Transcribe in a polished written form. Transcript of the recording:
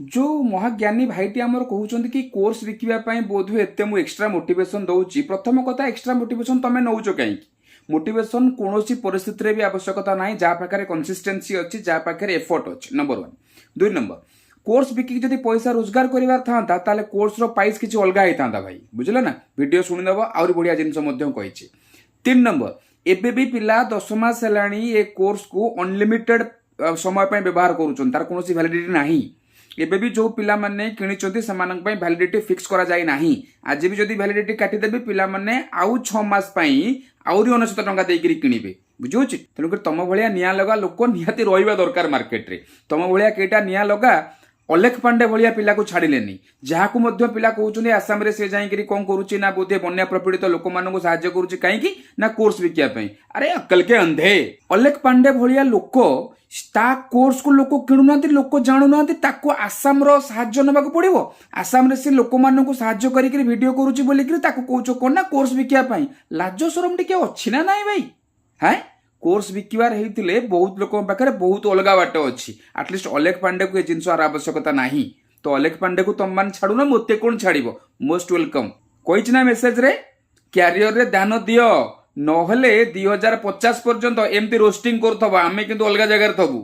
जो महाज्ञानी भाईटी आमर कहते कि कोर्स बिकवाई बोध हुए एत मुझे एक्सट्रा मोटिवेशन दूसरी। प्रथम कथा एक्सट्रा मोटिवेशन तुम नौच कहीं मोटिवेशन कौन परिस्थिति भी आवश्यकता ना जहाँ पाखे कंसिस्टेंसी अच्छी जहाँ पाखे एफर्ट अच्छी नंबर 1। 2 नंबर कोर्स बिकिक जब पैसा रोजगार करार था कोर्स प्राइस किसी अलग होता भाई बुझल ना वीडियो शुणिदेव आहरी बढ़िया जिनस 3 नंबर एबे भी पिला 10 मास है कोर्स को अनलिमिटेड समय व्यवहार करुँच तार कौन वैलिडिटी ना एबे भी जो पिला माने किनिचंती समान वैलिडिटी फिक्स करा जाए नाही। आज भी जदि वैलिडिटी काटिदेबे पिला माने आउ 6 मास पई आउरी 99 टंका देकरी किनिबे बुझुछि। तेणुकर तुम भलिया निया लगा लोक निहाती रहिबा दरकार मार्केट रे। तुम भलिया केटा निया लगा अलेख पांडे भलिया पिला को छाड़िलेनी जहाँ को मध्य पिला कहउछनी आसाम रे से जाई करी कोन करूछि ना बोधे बन्या प्रपीड़ित लोक मानन को सहाय्य करूछि काहेकि ना कोर्स बिकिया पई। अरे अक्कल के अंधे अलेख पांडे भलिया लोक ता कोर्स को लोक किणुना लोक जानूना ताको आसाम रो सहाय्य नबाक पड़िबो। आसाम रे से लोक मानन को सहाय्य करी करी वीडियो करूछि बोली करी ताको कहउछो कोन ना कोर्स बिकिया पई। लाज शरम टिके अछि ना नाई भाई हैं कोर्स बिकवार होते बहुत लोक पाखे बहुत अलग बाट अच्छी। आटलिस्ट अलेख पांडे को ये जिनस आवश्यकता ना तो अलेख पांडे को तुम मान छाड़ू ना मत कौन छाड़ मोस्ट वेलकम कही ना मेसेज रे क्यारियर रे ध्यान दियो नहले 2050 पर्यंत एमती रोस्टिंग करथबा आमे किंतु अलग जगह थबू।